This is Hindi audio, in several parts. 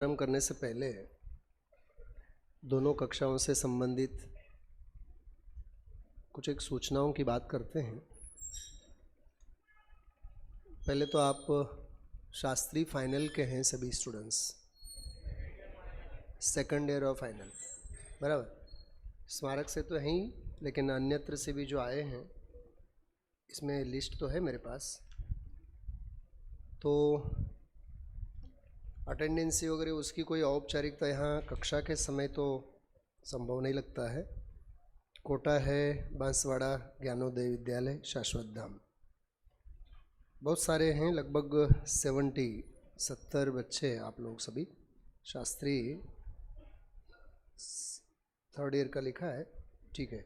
प्रारंभ करने से पहले दोनों कक्षाओं से संबंधित कुछ एक सूचनाओं की बात करते हैं। पहले तो आप शास्त्री फाइनल के हैं सभी स्टूडेंट्स, सेकंड ईयर और फाइनल बराबर। स्मारक से तो हैं ही, लेकिन अन्यत्र से भी जो आए हैं इसमें लिस्ट तो है मेरे पास। तो अटेंडेंसी वगैरह उसकी कोई औपचारिकता यहाँ कक्षा के समय तो संभव नहीं लगता है। कोटा है बांसवाड़ा ज्ञानोदय विद्यालय शाश्वत धाम, बहुत सारे हैं, लगभग 70 बच्चे आप लोग सभी। शास्त्री थर्ड ईयर का लिखा है, ठीक है।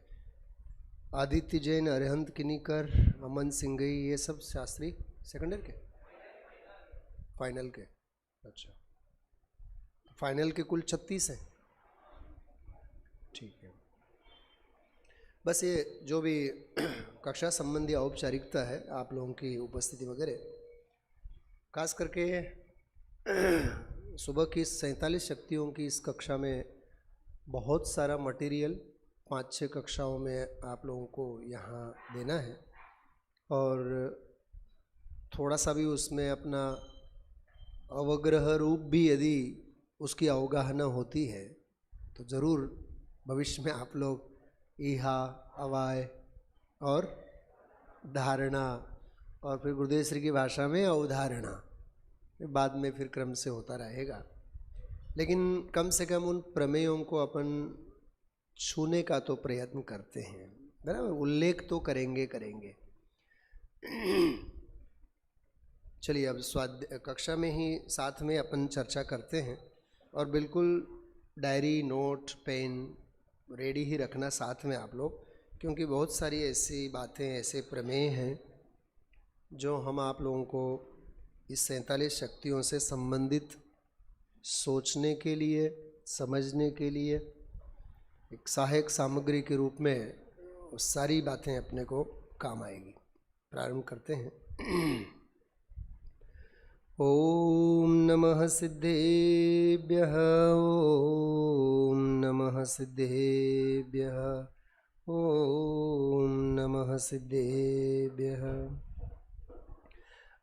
आदित्य जैन, अरिहंत किनीकर, अमन सिंघई, ये सब शास्त्री सेकंड ईयर के फाइनल के। अच्छा, फाइनल के कुल 36 हैं, ठीक है। बस ये जो भी कक्षा संबंधी औपचारिकता है, आप लोगों की उपस्थिति वगैरह, खास करके सुबह की 47 शक्तियों की इस कक्षा में बहुत सारा मटेरियल 5-6 कक्षाओं में आप लोगों को यहाँ देना है, और थोड़ा सा भी उसमें अपना अवग्रह रूप भी यदि उसकी अवगाहना होती है तो ज़रूर भविष्य में आप लोग इहा, अवाय और धारणा, और फिर गुरुदेव श्री की भाषा में अवधारणा, बाद में फिर क्रम से होता रहेगा। लेकिन कम से कम उन प्रमेयों को अपन छूने का तो प्रयत्न करते हैं, बराबर। उल्लेख तो करेंगे। चलिए अब कक्षा में ही साथ में अपन चर्चा करते हैं, और बिल्कुल डायरी, नोट, पेन रेडी ही रखना साथ में आप लोग, क्योंकि बहुत सारी ऐसी बातें, ऐसे प्रमेय हैं जो हम आप लोगों को इस 47 शक्तियों से संबंधित सोचने के लिए, समझने के लिए एक सहायक सामग्री के रूप में वो सारी बातें अपने को काम आएगी। प्रारंभ करते हैं। ओम नमः सिद्धेभ्यः, ओम नमः सिद्धेभ्यः, ओम नमः सिद्धेभ्यः।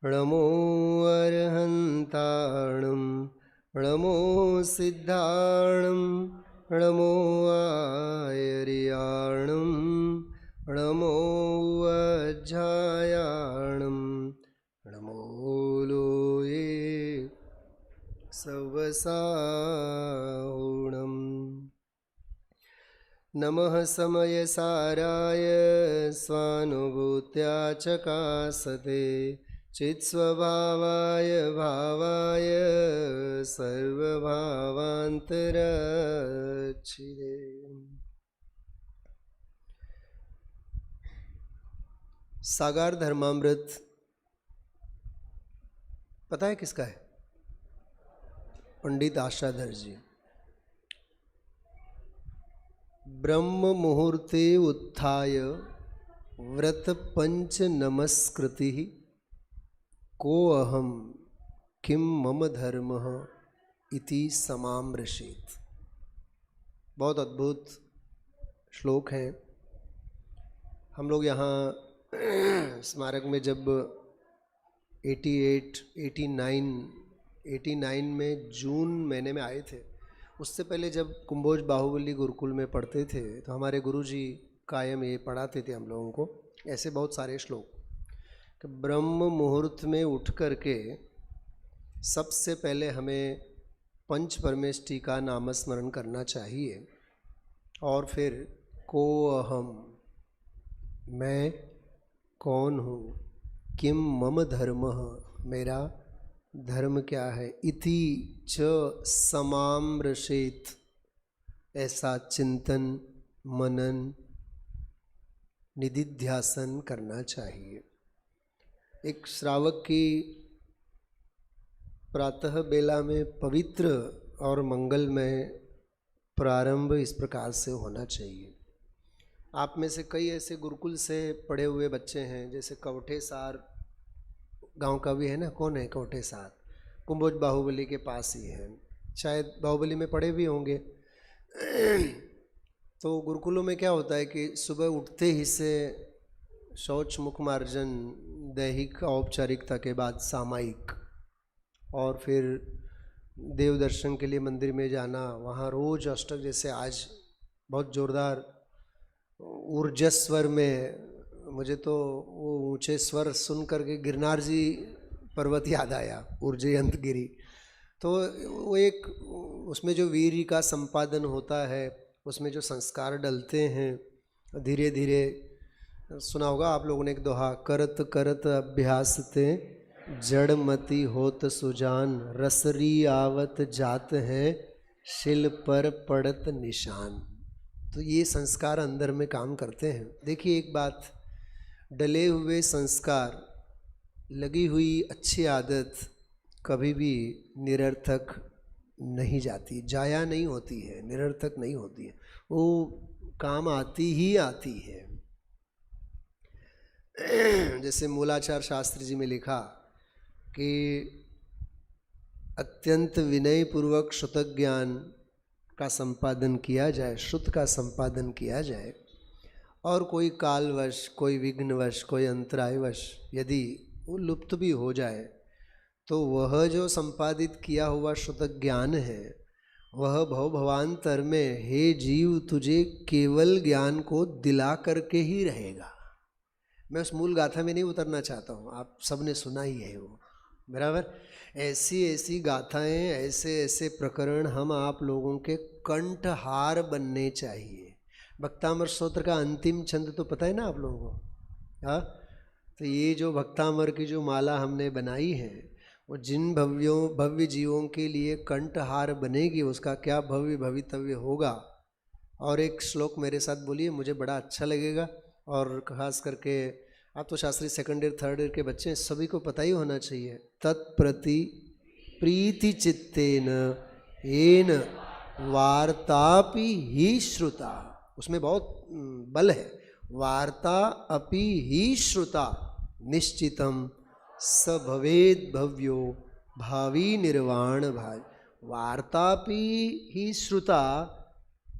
नमो अरहन्ताणं, नमो सिद्धाणं, नमो आयर्याणं, नमो वज्रायाणं, नमो लोये सवसाहुणं। नमः समयसाराय स्वानुभूत्या चकासते, चित्स्वभावाय भावाय सर्वभावान्तरच्छिदे। सागर धर्मामृत पता है किसका है? पंडित आशाधर जी। ब्रह्म मुहूर्ते उत्थाय व्रत पंच नमस्कृति, को अहम किम मम धर्मः इति समामृषेत। बहुत अद्भुत श्लोक है। हम लोग यहाँ स्मारक में जब 89 में जून महीने में आए थे, उससे पहले जब कुंभोज बाहुबली गुरुकुल में पढ़ते थे तो हमारे गुरुजी कायम ये पढ़ाते थे हम लोगों को ऐसे बहुत सारे श्लोक कि ब्रह्म मुहूर्त में उठ करके सबसे पहले हमें पंच परमेष्टि का नामस्मरण करना चाहिए, और फिर को अहम, मैं कौन हूँ, किम मम धर्मः, मेरा धर्म क्या है, इति च समामृषेत, ऐसा चिंतन मनन निधिध्यासन करना चाहिए। एक श्रावक की प्रातः बेला में पवित्र और मंगलमय प्रारंभ इस प्रकार से होना चाहिए। आप में से कई ऐसे गुरुकुल से पढ़े हुए बच्चे हैं, जैसे कवठे सार गांव का भी है ना, कौन है कवठे सार? कुंभोज बाहुबली के पास ही है। शायद बाहुबली में पढ़े भी होंगे। तो गुरुकुलों में क्या होता है कि सुबह उठते ही से शौच मुख मार्जन, दैहिक औपचारिकता के बाद सामायिक, और फिर देव दर्शन के लिए मंदिर में जाना, वहाँ रोज अष्टक, जैसे आज बहुत जोरदार ऊर्जा स्वर में, मुझे तो वो ऊंचे स्वर सुन करके गिरनार जी पर्वत याद आया, ऊर्जयंत गिरी। तो वो एक, उसमें जो वीर का संपादन होता है, उसमें जो संस्कार डलते हैं, धीरे धीरे, सुना होगा आप लोगों ने एक दोहा, करत करत अभ्यास ते जड़मती होत सुजान, रसरी आवत जात है शिल पर पड़त निशान। तो ये संस्कार अंदर में काम करते हैं। देखिए एक बात, डले हुए संस्कार, लगी हुई अच्छी आदत कभी भी निरर्थक नहीं जाती, जाया नहीं होती है, निरर्थक नहीं होती है, वो काम आती ही आती है। जैसे मूलाचार शास्त्री जी में लिखा कि अत्यंत विनय पूर्वक श्रुत ज्ञान का संपादन किया जाए, श्रुत का संपादन किया जाए, और कोई कालवश, कोई विघ्नवश, कोई अंतरायवश यदि वो लुप्त भी हो जाए, तो वह जो संपादित किया हुआ श्रुत ज्ञान है, वह भव भवांतर में हे जीव तुझे केवल ज्ञान को दिला करके ही रहेगा। मैं उस मूल गाथा में नहीं उतरना चाहता हूँ, आप सबने सुना ही है वो, बराबर। ऐसी ऐसी गाथाएं, ऐसे ऐसे प्रकरण हम आप लोगों के कंठहार बनने चाहिए। भक्तामर स्तोत्र का अंतिम छंद तो पता है ना आप लोगों को, हाँ? तो ये जो भक्तामर की जो माला हमने बनाई है, वो जिन भव्य जीवों के लिए कंठहार बनेगी, उसका क्या भव्य भवितव्य होगा। और एक श्लोक मेरे साथ बोलिए, मुझे बड़ा अच्छा लगेगा, और खास करके आप तो Shastri second year third year के बच्चे हैं, सभी को पता ही होना चाहिए। तत्प्रति प्रीति चित्तेन येन वार्तापि ही श्रुता, उसमें बहुत बल है, वार्ता अपि ही श्रुता निश्चितम स भवेद भव्यो भावी निर्वाण भाज। वार्तापि ही श्रुता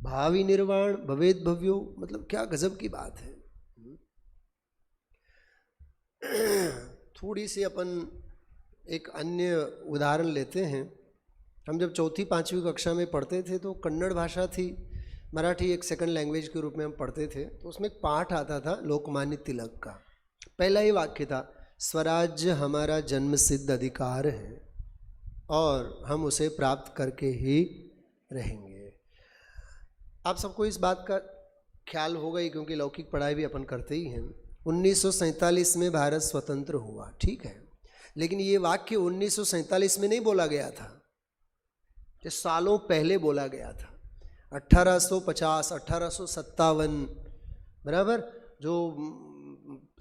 भावी निर्वाण भवेद भव्यो, मतलब क्या गजब की बात है। थोड़ी सी अपन एक अन्य उदाहरण लेते हैं। हम जब चौथी पाँचवीं कक्षा में पढ़ते थे तो कन्नड़ भाषा थी, मराठी एक सेकंड लैंग्वेज के रूप में हम पढ़ते थे, तो उसमें एक पाठ आता था लोकमान्य तिलक का। पहला ही वाक्य था, स्वराज्य हमारा जन्मसिद्ध अधिकार है और हम उसे प्राप्त करके ही रहेंगे। आप सबको इस बात का ख्याल होगा ही, क्योंकि लौकिक पढ़ाई भी अपन करते ही हैं। 1947 में भारत स्वतंत्र हुआ, ठीक है, लेकिन ये वाक्य 1947 में नहीं बोला गया था, ये सालों पहले बोला गया था। 1850, 1857, बराबर, जो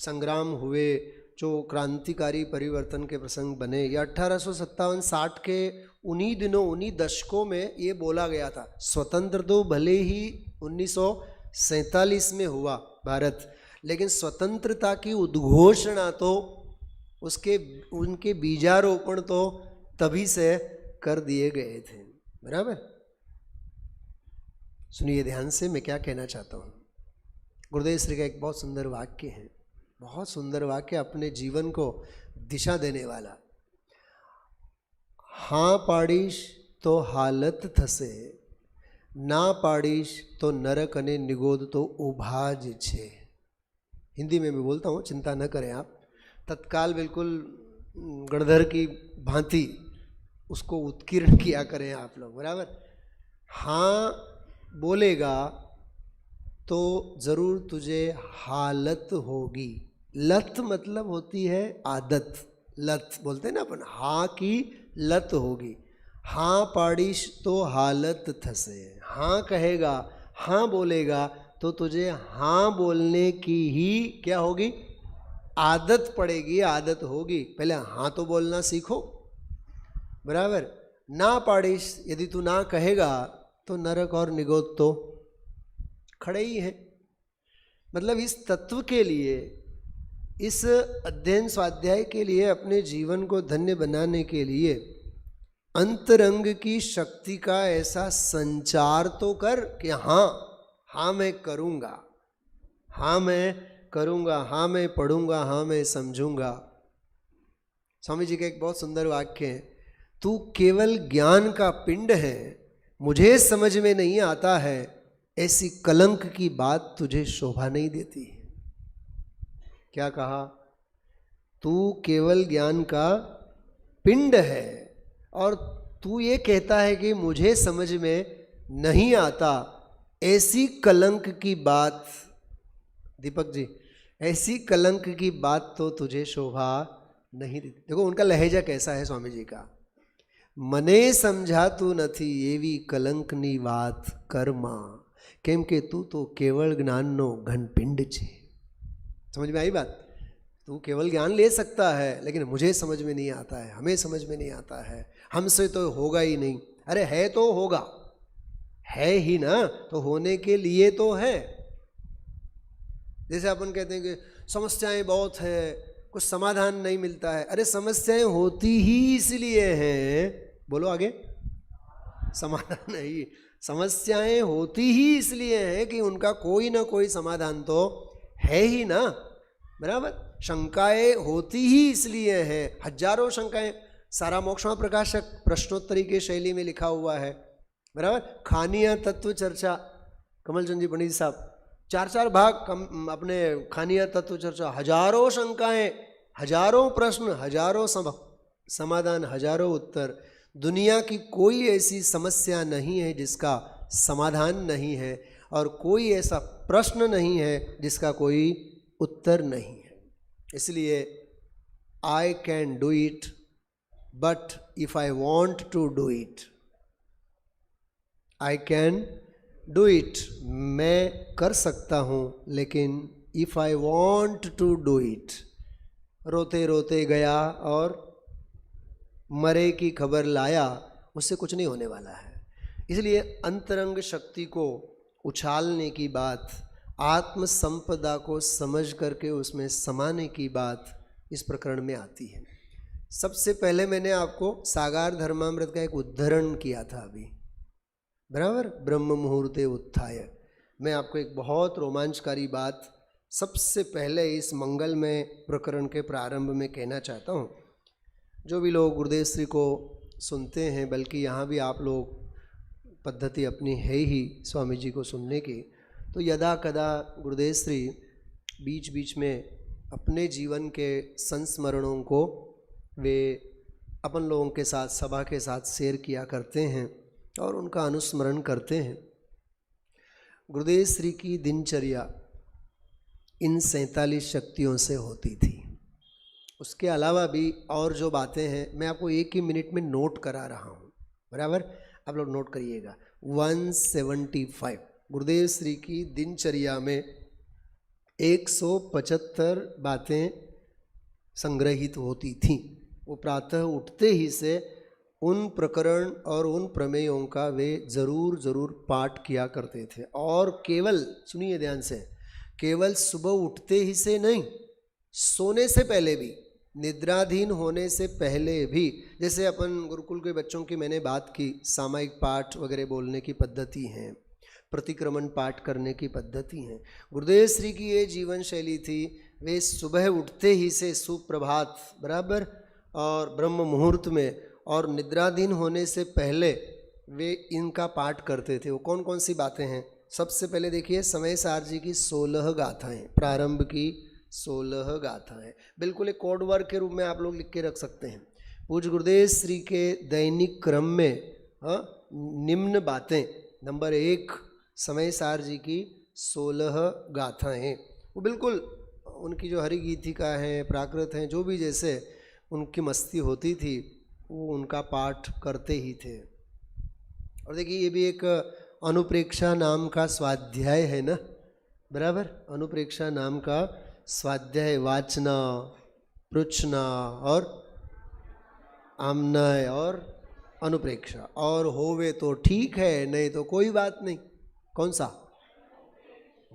संग्राम हुए, जो क्रांतिकारी परिवर्तन के प्रसंग बने, या 1857-60 के उन्हीं दिनों, उन्हीं दशकों में ये बोला गया था। स्वतंत्र तो भले ही 1947 में हुआ भारत, लेकिन स्वतंत्रता की उद्घोषणा तो उनके बीजारोपण तो तभी से कर दिए गए थे, बराबर। सुनिए ध्यान से, मैं क्या कहना चाहता हूँ। गुरुदेव श्री का एक बहुत सुंदर वाक्य है, बहुत सुंदर वाक्य, अपने जीवन को दिशा देने वाला। हाँ पाड़ीश तो हालत थसे, ना पाड़ीश तो नरक अने निगोद तो उभाज छे। हिंदी में भी बोलता हूँ, चिंता न करें आप, तत्काल बिल्कुल गणधर की भांति उसको उत्कीर्ण किया करें आप लोग, बराबर। हाँ बोलेगा तो ज़रूर तुझे हालत होगी। लत मतलब होती है आदत, लत बोलते हैं ना अपन, हाँ की लत होगी। हाँ पाड़ीश तो हालत थसे, हाँ कहेगा, हाँ बोलेगा तो तुझे हाँ बोलने की ही क्या होगी, आदत पड़ेगी, आदत होगी। पहले हाँ तो बोलना सीखो, बराबर। ना पाड़ीश, यदि तू ना कहेगा तो नरक और निगोद तो खड़े ही हैं। मतलब इस तत्व के लिए, इस अध्ययन स्वाध्याय के लिए, अपने जीवन को धन्य बनाने के लिए अंतरंग की शक्ति का ऐसा संचार तो कर कि हाँ मैं करूँगा, हाँ मैं करूँगा, हाँ मैं पढ़ूँगा, हाँ मैं समझूँगा। स्वामी जी का एक बहुत सुंदर वाक्य है, तू केवल ज्ञान का पिंड है, मुझे समझ में नहीं आता है, ऐसी कलंक की बात तुझे शोभा नहीं देती। क्या कहा? तू केवल ज्ञान का पिंड है और तू ये कहता है कि मुझे समझ में नहीं आता, ऐसी कलंक की बात, दीपक जी, ऐसी कलंक की बात तो तुझे शोभा नहीं देती। देखो उनका लहजा कैसा है स्वामी जी का, મને સમજાતું નથી એવી કલંકની વાત કરમાં, કેમ કે તું તો કેવળ જ્ઞાનનો ઘનપિંડ છે। समझ में आई बात? तू केवल ज्ञान ले सकता है लेकिन मुझे समझ में नहीं आता है, हमें समझ में नहीं आता है, हमसे तो होगा ही नहीं। अरे है तो होगा, है ही ना, तो होने के लिए तो है। जैसे अपन कहते हैं कि समस्याएं बहुत है, कुछ समाधान नहीं मिलता है। अरे समस्याएं होती ही इसलिए हैं, बोलो आगे, समाधान नहीं, समस्याएं होती ही इसलिए हैं कि उनका कोई ना कोई समाधान तो है ही ना, बराबर। शंकाएं होती ही इसलिए हैं, हजारों शंकाएं, सारा मोक्षमा प्रकाशक प्रश्नोत्तरी के शैली में लिखा हुआ है, बराबर। खानिया तत्व चर्चा, कमलचंद जी पंडित साहब, 4 भाग अपने खानिया तत्व चर्चा, हजारों शंकाएं, हजारों प्रश्न, हजारों समाधान, हजारों उत्तर। दुनिया की कोई ऐसी समस्या नहीं है जिसका समाधान नहीं है, और कोई ऐसा प्रश्न नहीं है जिसका कोई उत्तर नहीं है। इसलिए I can do it but if I want to do it, I can do it, मैं कर सकता हूँ, लेकिन if I want to do it, रोते रोते गया और मरे की खबर लाया, उससे कुछ नहीं होने वाला है। इसलिए अंतरंग शक्ति को उछालने की बात, आत्म संपदा को समझ करके उसमें समाने की बात इस प्रकरण में आती है। सबसे पहले मैंने आपको सागार धर्मामृत का एक उद्धरण किया था अभी, बराबर, ब्रह्म मुहूर्ते उत्थाय। मैं आपको एक बहुत रोमांचकारी बात सबसे पहले इस मंगलमय प्रकरण के प्रारंभ में कहना चाहता हूँ। जो भी लोग गुरुदेव श्री को सुनते हैं, बल्कि यहाँ भी आप लोग पद्धति अपनी है ही स्वामी जी को सुनने की, तो यदा कदा गुरुदेव श्री बीच बीच में अपने जीवन के संस्मरणों को वे अपन लोगों के साथ, सभा के साथ शेयर किया करते हैं और उनका अनुस्मरण करते हैं। गुरुदेव श्री की दिनचर्या इन 47 शक्तियों से होती थी। उसके अलावा भी और जो बातें हैं मैं आपको एक ही मिनट में नोट करा रहा हूँ, बराबर, आप लोग नोट करिएगा। 175 गुरुदेव श्री की दिनचर्या में 175 बातें संग्रहित होती थीं। वो प्रातः उठते ही से उन प्रकरण और उन प्रमेयों का वे ज़रूर पाठ किया करते थे। और केवल सुनिए ध्यान से, केवल सुबह उठते ही से नहीं, सोने से पहले भी, निद्राधीन होने से पहले भी। जैसे अपन गुरुकुल के बच्चों की मैंने बात की, सामायिक पाठ वगैरह बोलने की पद्धति हैं, प्रतिक्रमण पाठ करने की पद्धति हैं। गुरुदेव श्री की ये जीवन शैली थी, वे सुबह उठते ही से सुप्रभात, बराबर, और ब्रह्म मुहूर्त में और निद्राधीन होने से पहले वे इनका पाठ करते थे। वो कौन कौन सी बातें हैं? सबसे पहले देखिए, समय सार जी की 16 गाथाएँ, प्रारंभ की 16 गाथाएँ, बिल्कुल एक कोड वर्ड के रूप में आप लोग लिख के रख सकते हैं। पूज्य गुरुदेव श्री के दैनिक क्रम में निम्न बातें, नंबर 1, समय सार जी की 16 गाथाएँ। वो बिल्कुल उनकी जो हरि गीतिका है, प्राकृत हैं, जो भी जैसे उनकी मस्ती होती थी वो उनका पाठ करते ही थे। और देखिए ये भी एक अनुप्रेक्षा नाम का स्वाध्याय है ना, बराबर, अनुप्रेक्षा नाम का स्वाध्याय, वाचना, पृच्छना और आमनय और अनुप्रेक्षा, और होवे तो ठीक है, नहीं तो कोई बात नहीं। कौन सा?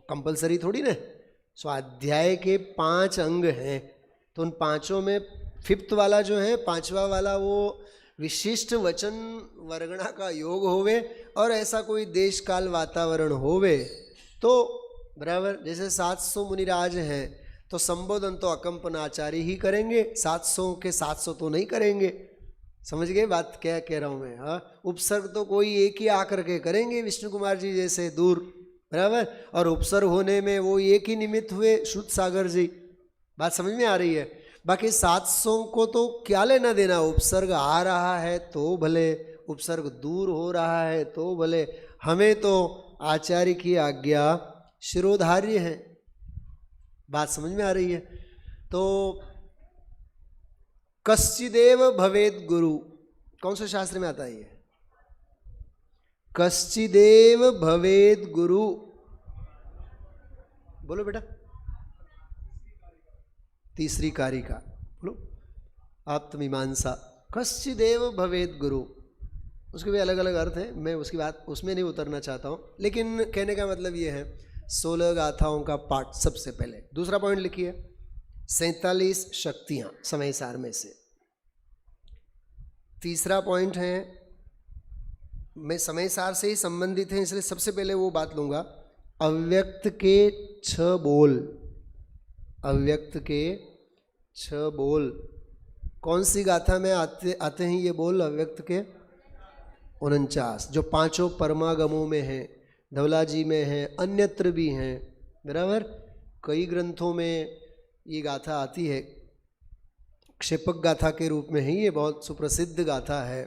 कंपलसरी थोड़ी ना। स्वाध्याय के 5 अंग हैं, तो उन पांचों में 5th वाला जो है, 5वां वाला, वो विशिष्ट वचन वर्गणा का योग होवे और ऐसा कोई देश काल वातावरण होवे तो बराबर। जैसे 700 मुनिराज हैं तो संबोधन तो अकंपनाचारी ही करेंगे, 700 के 700 तो नहीं करेंगे। समझ गए बात क्या कह रहा हूँ मैं? हाँ, उपसर्ग तो कोई एक ही आकर के करेंगे, विष्णु कुमार जी जैसे दूर, बराबर। और उपसर्ग होने में वो एक ही निमित्त हुए, शुद्ध सागर जी। बात समझ में आ रही है? बाकी 700 को तो क्या लेना देना, उपसर्ग आ रहा है तो भले, उपसर्ग दूर हो रहा है तो भले, हमें तो आचार्य की आज्ञा शिरोधार्य है। बात समझ में आ रही है? तो कश्चिदेव भवेद गुरु, कौन से शास्त्र में आता है ये? कश्चिदेव भवेद गुरु, बोलो बेटा। तीसरी कारिका बोलो, आत्ममीमांसा। कश्चिदेव भवेद गुरु, उसके भी अलग अलग अर्थ हैं, मैं उसकी बात उसमें नहीं उतरना चाहता हूँ, लेकिन कहने का मतलब ये है 16 गाथाओं का पाठ सबसे पहले। दूसरा पॉइंट लिखिए, 47 शक्तियाँ समय सार में से। तीसरा पॉइंट है, मैं समय सार से ही संबंधित है इसलिए सबसे पहले वो बात लूँगा, अव्यक्त के 6 बोल। अव्यक्त के 6 बोल कौन सी गाथा में आते हैं ये बोल? अव्यक्त के 49, जो 5 परमागमों में हैं, धवला जी में हैं, अन्यत्र भी हैं, बराबर। कई ग्रंथों में ये गाथा आती है, क्षेपक गाथा के रूप में ही, ये बहुत सुप्रसिद्ध गाथा है।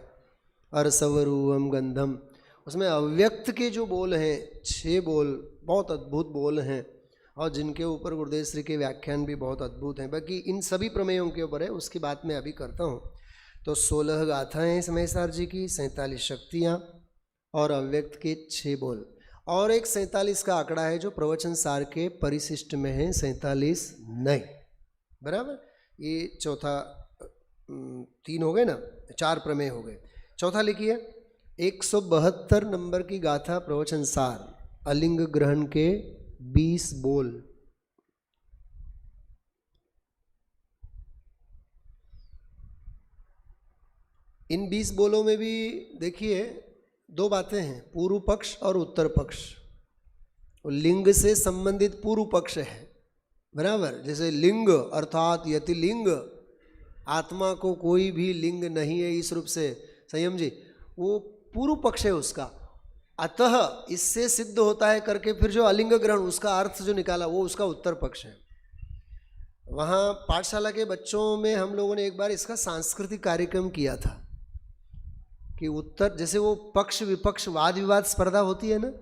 अरसवरूहम गंधम, उसमें अव्यक्त के जो बोल हैं 6 बोल बहुत अद्भुत बोल हैं, और जिनके ऊपर गुरुदेव श्री के व्याख्यान भी बहुत अद्भुत हैं। बाकी इन सभी प्रमेयों के ऊपर है, उसकी बात मैं अभी करता हूँ। तो 16 गाथाएँ समय सार जी की, 47 शक्तियाँ और अव्यक्त के 6 बोल, और एक 47 का आंकड़ा है जो प्रवचन सार के परिशिष्ट में है, 47 नहीं, बराबर। ये चौथा, 3 हो गए ना, 4 प्रमेय हो गए। चौथा लिखिए, 172 नंबर की गाथा प्रवचन सार, अलिंग ग्रहण के 20 बोल। इन 20 बोलों में भी देखिए 2 बातें हैं, पूर्व पक्ष और उत्तर पक्ष। लिंग से संबंधित पूर्व पक्ष है, बराबर। जैसे लिंग अर्थात यति लिंग, आत्मा को कोई भी लिंग नहीं है इस रूप से, संयम जी, वो पूर्व पक्ष है उसका। अतः इससे सिद्ध होता है करके फिर जो अलिंग ग्रहण, उसका अर्थ जो निकाला, वो उसका उत्तर पक्ष है। वहाँ पाठशाला के बच्चों में हम लोगों ने एक बार इसका सांस्कृतिक कार्यक्रम किया था कि उत्तर, जैसे वो पक्ष विपक्ष वाद विवाद स्पर्धा होती है ना,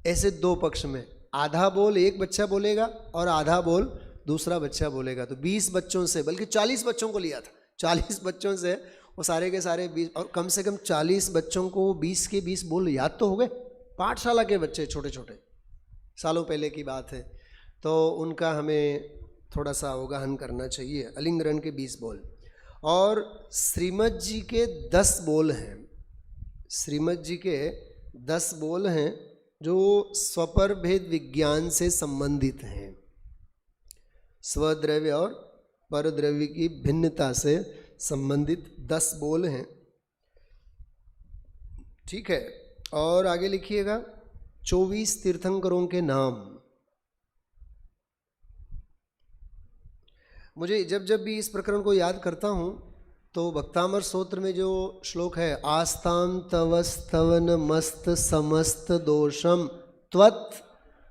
ऐसे 2 पक्ष में आधा बोल एक बच्चा बोलेगा और आधा बोल दूसरा बच्चा बोलेगा। तो 20 बच्चों से, बल्कि 40 बच्चों को लिया था, 40 बच्चों से वो सारे के सारे 20, और कम से कम 40 बच्चों को 20 के 20 बोल याद तो हो गए। पाठशाला के बच्चे, छोटे छोटे, सालों पहले की बात है, तो उनका हमें थोड़ा सा अवगाहन करना चाहिए। अलिंगरण के 20 बोल, और श्रीमद जी के 10 बोल हैं। श्रीमद जी के 10 बोल हैं जो स्वपर भेद विज्ञान से संबंधित हैं, स्वद्रव्य और परद्रव्य की भिन्नता से संबंधित 10 बोल हैं, ठीक है। और आगे लिखिएगा, 24 तीर्थंकरों के नाम। मुझे जब जब भी इस प्रकरण को याद करता हूँ तो भक्तामर स्तोत्र में जो श्लोक है, आस्ताम तवस्तवन मस्त समस्त दोषम त्वत्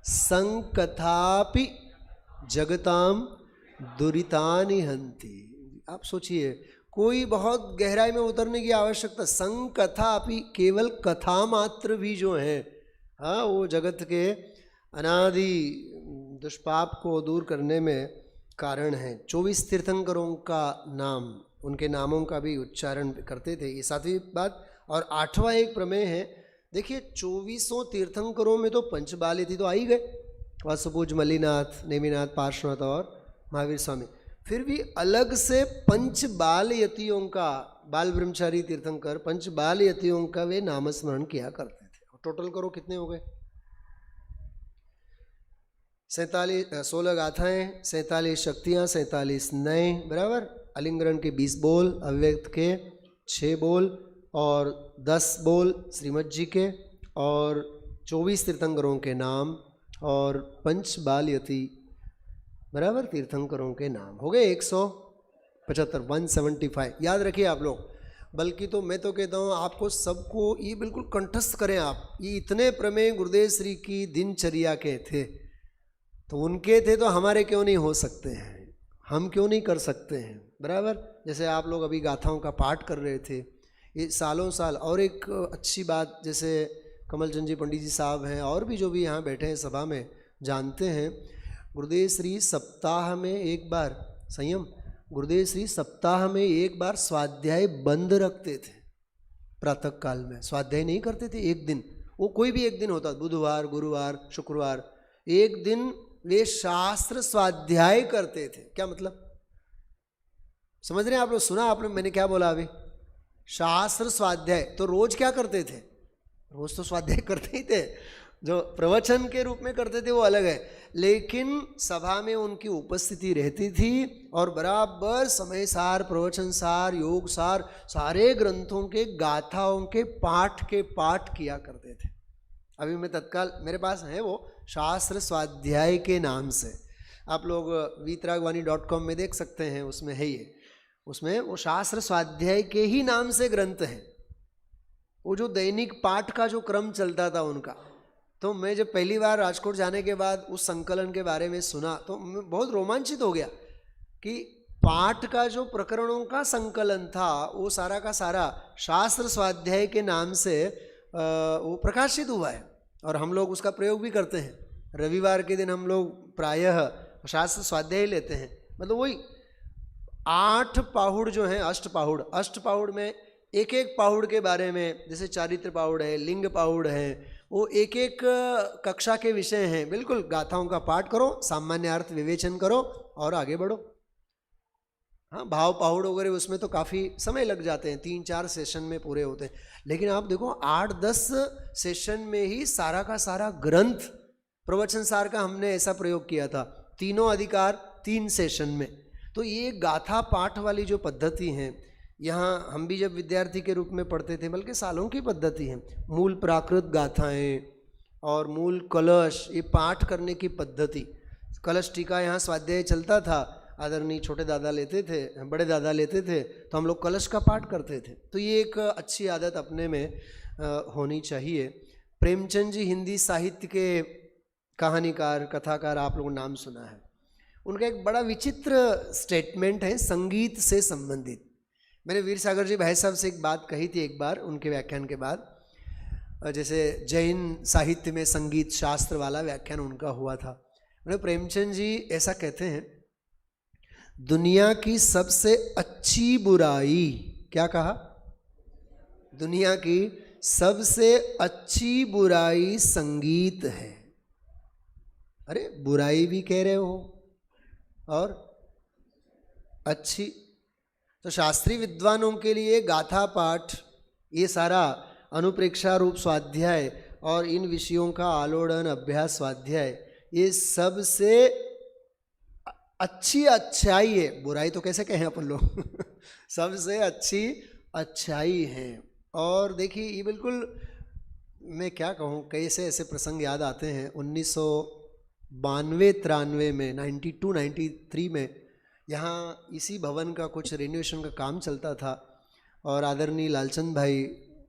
संकथापि जगताम दुरितानि हन्ति। आप सोचिए, कोई बहुत गहराई में उतरने की आवश्यकता, संकथा अपि, केवल कथा मात्र भी जो है, हाँ, वो जगत के अनादि दुष्पाप को दूर करने में कारण है। 24 तीर्थंकरों का नाम, उनके नामों का भी उच्चारण करते थे, ये 7वीं बात। और 8वां एक प्रमेय है, देखिए 24 तीर्थंकरों में तो पंचबाली थी तो आ ही गए, वासुपूज, मल्लीनाथ, नेमिनाथ, पार्श्वनाथ और महावीर स्वामी। फिर भी अलग से पंच बाल यतियों का, बाल ब्रह्मचारी तीर्थंकर, पंच बाल यतियों का वे नामस्मरण किया करते थे। टोटल करो कितने हो गए? 16 गाथाएं, 47 शक्तियाँ, 47 नए, बराबर। अलिंगरण के 20 बोल, अव्यक्त के 6 बोल और 10 बोल श्रीमद जी के और 24 तीर्थंकरों के नाम और 5 बाल यति बराबर तीर्थंकरों के नाम हो गए 175 175। याद रखिए आप लोग, बल्कि तो मैं तो कहता हूँ आपको सबको ये बिल्कुल कंठस्थ करें आप। ये इतने प्रमेय गुरुदेव श्री की दिनचर्या के थे, तो उनके थे तो हमारे क्यों नहीं हो सकते हैं, हम क्यों नहीं कर सकते हैं बराबर। जैसे आप लोग अभी गाथाओं का पाठ कर रहे थे ये सालों साल। और एक अच्छी बात, जैसे कमलचंद जी पंडित जी साहब हैं और भी जो भी यहाँ बैठे हैं सभा में जानते हैं, गुरुदेव श्री सप्ताह में एक बार संयम, गुरुदेव श्री सप्ताह में एक बार स्वाध्याय बंद रखते थे। प्रातः काल में स्वाध्याय नहीं करते थे एक दिन, वो कोई भी एक दिन होता, बुधवार गुरुवार शुक्रवार, एक दिन वे शास्त्र स्वाध्याय करते थे। क्या मतलब समझ रहे हैं आप लोग? सुना आपने मैंने क्या बोला अभी? शास्त्र स्वाध्याय। तो रोज क्या करते थे? रोज तो स्वाध्याय करते ही थे, जो प्रवचन के रूप में करते थे वो अलग है, लेकिन सभा में उनकी उपस्थिति रहती थी और बराबर समय सार, प्रवचन सार, योग सार, सारे ग्रंथों के गाथाओं के पाठ किया करते थे। अभी मैं तत्काल मेरे पास है वो शास्त्र स्वाध्याय के नाम से, आप लोग वीतरागवाणी.com में देख सकते हैं, उसमें है ये, उसमें वो शास्त्र स्वाध्याय के ही नाम से ग्रंथ है। वो जो दैनिक पाठ का जो क्रम चलता था उनका, तो मैं जब पहली बार राजकोट जाने के बाद उस संकलन के बारे में सुना तो मैं बहुत रोमांचित हो गया कि पाठ का जो प्रकरणों का संकलन था वो सारा का सारा शास्त्र स्वाध्याय के नाम से वो प्रकाशित हुआ है और हम लोग उसका प्रयोग भी करते हैं। रविवार के दिन हम लोग प्रायः शास्त्र स्वाध्याय लेते हैं। मतलब वही 8 पाहुड़ जो हैं, अष्टपाहुड़ में एक एक पाहुड़ के बारे में, जैसे चारित्र पाहुड़ है, लिंग पाहुड़ है, वो एक एक कक्षा के विषय हैं। बिल्कुल गाथाओं का पाठ करो, सामान्य अर्थ विवेचन करो और आगे बढ़ो। हाँ, भाव पाहुड़ वगैरह उसमें तो काफ़ी समय लग जाते हैं, 3-4 सेशन में पूरे होते हैं। लेकिन आप देखो 8-10 सेशन में ही सारा का सारा ग्रंथ, प्रवचन सार का हमने ऐसा प्रयोग किया था, तीनों अधिकार 3 सेशन में। तो ये गाथा पाठ वाली जो पद्धति है, यहाँ हम भी जब विद्यार्थी के रूप में पढ़ते थे, बल्कि सालों की पद्धति है, मूल प्राकृत गाथाएं और मूल कलश, ये पाठ करने की पद्धति। कलश टीका यहाँ स्वाध्याय चलता था, आदरणीय छोटे दादा लेते थे, बड़े दादा लेते थे, तो हम लोग कलश का पाठ करते थे। तो ये एक अच्छी आदत अपने में होनी चाहिए। प्रेमचंद जी हिंदी साहित्य के कहानीकार, कथाकार, आप लोगों ने नाम सुना है। उनका एक बड़ा विचित्र स्टेटमेंट है संगीत से संबंधित। मैंने वीर सागर जी भाई साहब से एक बात कही थी एक बार उनके व्याख्यान के बाद, जैसे जैन साहित्य में संगीत शास्त्र वाला व्याख्यान उनका हुआ था। मैंने प्रेमचंद जी ऐसा कहते हैं, दुनिया की सबसे अच्छी बुराई, क्या कहा? दुनिया की सबसे अच्छी बुराई संगीत है। अरे बुराई भी कह रहे हो और अच्छी। तो शास्त्रीय विद्वानों के लिए गाथा पाठ, ये सारा अनुप्रेक्षा रूप स्वाध्याय और इन विषयों का आलोड़न अभ्यास स्वाध्याय, ये सबसे अच्छी अच्छाई है। बुराई तो कैसे कहें अपन लोग सबसे अच्छी अच्छाई है। और देखिए ये बिल्कुल, मैं क्या कहूँ, कैसे ऐसे प्रसंग याद आते हैं। 1992-93 में, 92-93 में यहाँ इसी भवन का कुछ रेनोवेशन का काम चलता था और आदरणीय लालचंद भाई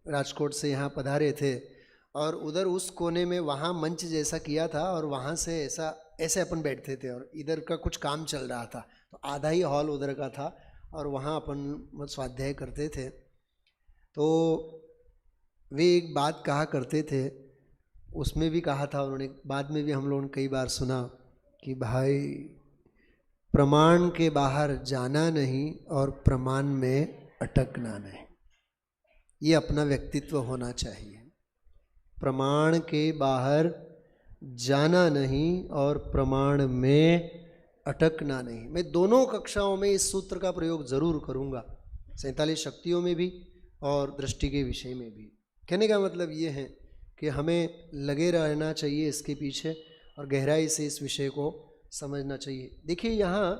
राजकोट से यहाँ पधारे थे और उधर उस कोने में वहाँ मंच जैसा किया था और वहाँ से ऐसे अपन बैठते थे और इधर का कुछ काम चल रहा था, तो आधा ही हॉल उधर का था और वहाँ अपन स्वाध्याय करते थे। तो वे एक बात कहा करते थे, उसमें भी कहा था उन्होंने, बाद में भी हम लोगों ने कई बार सुना कि भाई प्रमाण के बाहर जाना नहीं और प्रमाण में अटकना नहीं, ये अपना व्यक्तित्व होना चाहिए। प्रमाण के बाहर जाना नहीं और प्रमाण में अटकना नहीं। मैं दोनों कक्षाओं में इस सूत्र का प्रयोग जरूर करूँगा, 47 शक्तियों में भी और दृष्टि के विषय में भी। कहने का मतलब ये है कि हमें लगे रहना चाहिए इसके पीछे और गहराई से इस विषय को समझना चाहिए। देखिए यहाँ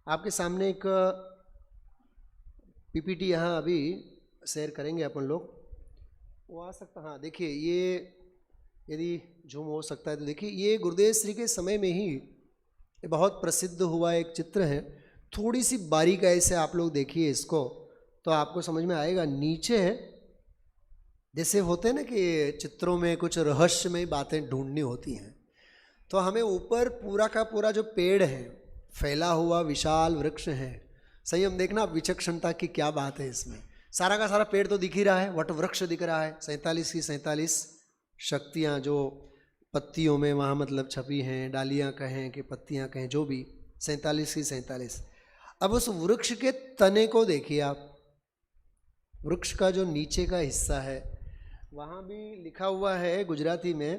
आपके सामने एक पीपीटी यहाँ अभी शेयर करेंगे अपन लोग, वो आ सकता। हाँ देखिए, ये यदि झूम हो सकता है तो देखिए, ये गुरुदेव श्री के समय में ही ये बहुत प्रसिद्ध हुआ एक चित्र है। थोड़ी सी बारीकाई से आप लोग देखिए इसको तो आपको समझ में आएगा। नीचे है, जैसे होते हैं ना कि चित्रों में कुछ रहस्यमय बातें ढूंढनी होती हैं, तो हमें ऊपर पूरा का पूरा जो पेड़ है, फैला हुआ विशाल वृक्ष है, संयम देखना विचक्षणता की क्या बात है इसमें। सारा का सारा पेड़ तो दिख ही रहा है, वट वृक्ष दिख रहा है, 47 की 47 शक्तियाँ जो पत्तियों में वहाँ मतलब छपी हैं, डालियाँ कहें कि पत्तियाँ कहें, जो भी 47 की 47। अब उस वृक्ष के तने को देखिए आप, वृक्ष का जो नीचे का हिस्सा है वहाँ भी लिखा हुआ है गुजराती में,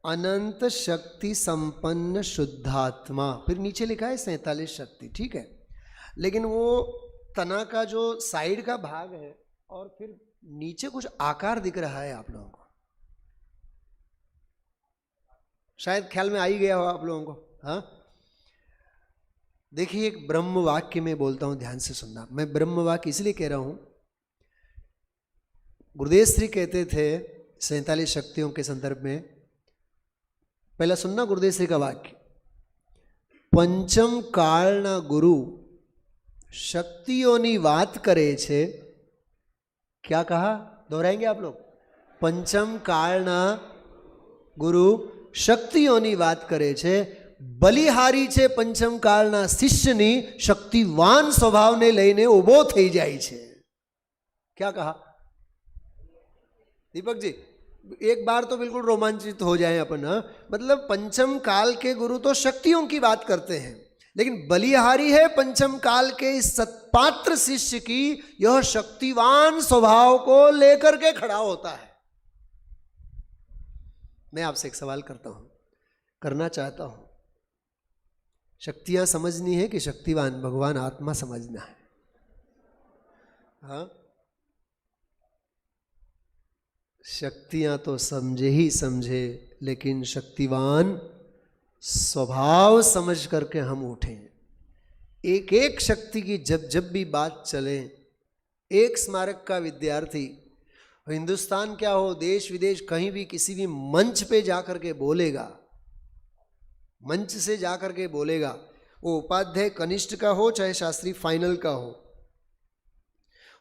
अनंत शक्ति संपन्न शुद्धात्मा, फिर नीचे लिखा है 47 शक्ति, ठीक है। लेकिन वो तना का जो साइड का भाग है और फिर नीचे कुछ आकार दिख रहा है आप लोगों को, शायद ख्याल में आ ही गया हो आप लोगों को। हाँ देखिए, एक ब्रह्म वाक्य में बोलता हूं, ध्यान से सुनना। मैं ब्रह्म वाक्य इसलिए कह रहा हूं, गुरुदेव श्री कहते थे 47 शक्तियों के संदर्भ में, पहला सुनना गुरुदेव श्री का वाक्य, पंचम कालना गुरु शक्तियों बात करे छे। क्या कहा, दोहराएंगे आप लोग? पंचम कालना गुरु शक्तियों बात करे छे, बलिहारी छे पंचम कालना शिष्यनी शक्तिवान स्वभावने लईने उभो थई जाय छे। क्या कहा दीपक जी? एक बार तो बिल्कुल रोमांचित हो जाए अपन। मतलब पंचम काल के गुरु तो शक्तियों की बात करते हैं, लेकिन बलिहारी है पंचम काल के इस सत्पात्र शिष्य की, यह शक्तिवान स्वभाव को लेकर के खड़ा होता है। मैं आपसे एक सवाल करता हूं, करना चाहता हूं, शक्तियां समझनी है कि शक्तिवान भगवान आत्मा समझना है? हाँ, शक्तियां तो समझे ही समझे, लेकिन शक्तिवान स्वभाव समझ करके हम उठें। एक एक शक्ति की जब जब भी बात चले, एक स्मारक का विद्यार्थी हिंदुस्तान क्या हो, देश विदेश कहीं भी किसी भी मंच पे जाकर के बोलेगा, मंच से जाकर के बोलेगा, वो उपाध्याय कनिष्ठ का हो चाहे शास्त्री फाइनल का हो,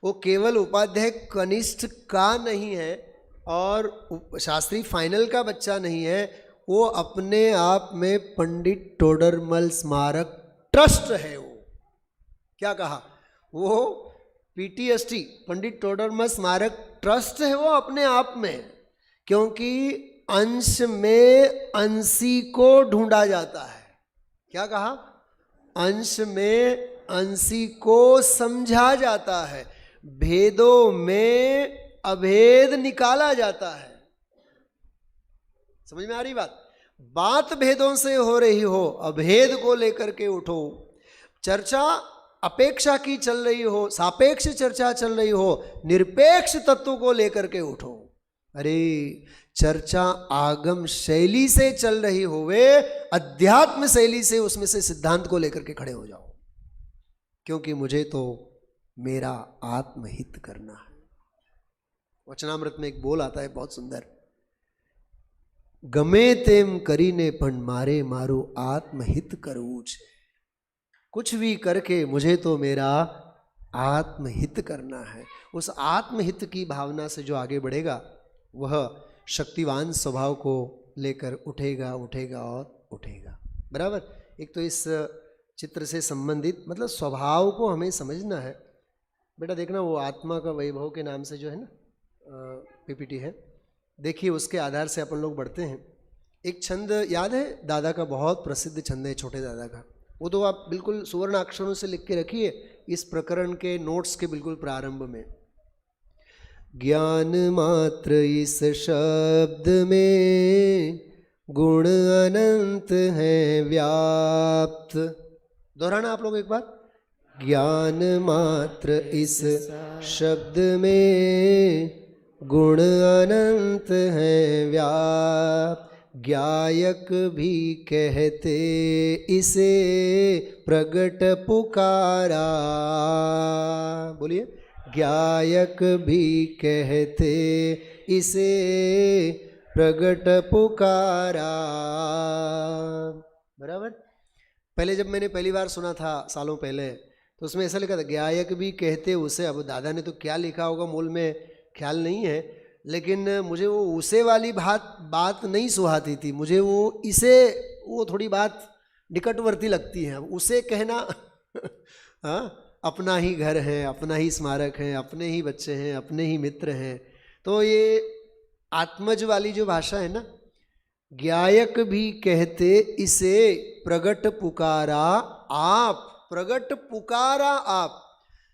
वो केवल उपाध्याय कनिष्ठ का नहीं है और शास्त्री फाइनल का बच्चा नहीं है, वो अपने आप में पंडित टोडरमल स्मारक ट्रस्ट है। वो क्या कहा, वो पीटीएसटी पंडित टोडरमल स्मारक ट्रस्ट है वो अपने आप में, क्योंकि अंश में अंशी को ढूंढा जाता है। क्या कहा, अंश में अंशी को समझा जाता है, भेदों में अभेद निकाला जाता है। समझ में आ रही बात? बात भेदों से हो रही हो, अभेद को लेकर के उठो। चर्चा अपेक्षा की चल रही हो, सापेक्ष चर्चा चल रही हो, निरपेक्ष तत्व को लेकर के उठो। अरे चर्चा आगम शैली से चल रही होवे, अध्यात्म शैली से उसमें से सिद्धांत को लेकर के खड़े हो जाओ, क्योंकि मुझे तो मेरा आत्महित करना है। वचनामृत में एक बोल आता है बहुत सुंदर, गमे तेम करीने पण मारे मारू आत्महित करवू छे। कुछ भी करके मुझे तो मेरा आत्महित करना है। उस आत्महित की भावना से जो आगे बढ़ेगा वह शक्तिवान स्वभाव को लेकर उठेगा उठेगा और उठेगा। बराबर। एक तो इस चित्र से संबंधित मतलब स्वभाव को हमें समझना है। बेटा देखना, वो आत्मा का वैभव के नाम से जो है ना पीपीटी है, देखिए उसके आधार से अपन लोग बढ़ते हैं। एक छंद याद है, दादा का बहुत प्रसिद्ध छंद है, छोटे दादा का, वो तो आप बिल्कुल सुवर्ण अक्षरों से लिख के रखिए इस प्रकरण के नोट्स के बिल्कुल प्रारंभ में। ज्ञान मात्र इस शब्द में गुण अनंत है व्याप्त। दोहराना आप लोग एक बार, ज्ञान मात्र इस शब्द में गुण अनंत है व्याप्त। ज्ञायक भी कहते इसे प्रगट पुकारा। बोलिए, गायक भी कहते इसे प्रगट पुकारा। बराबर। पहले जब मैंने पहली बार सुना था सालों पहले, तो उसमें ऐसा लिखा था गायक भी कहते उसे। अब दादा ने तो क्या लिखा होगा मूल में ख्याल नहीं है, लेकिन मुझे वो उसे वाली बात नहीं सुहाती थी। मुझे वो इसे, वो थोड़ी बात निकटवर्ती लगती है। उसे कहना हाँ, अपना ही घर है, अपना ही स्मारक है, अपने ही बच्चे हैं, अपने ही मित्र हैं। तो ये आत्मज वाली जो भाषा है ना, गायक भी कहते इसे प्रगट पुकारा आप। प्रगट पुकारा आप।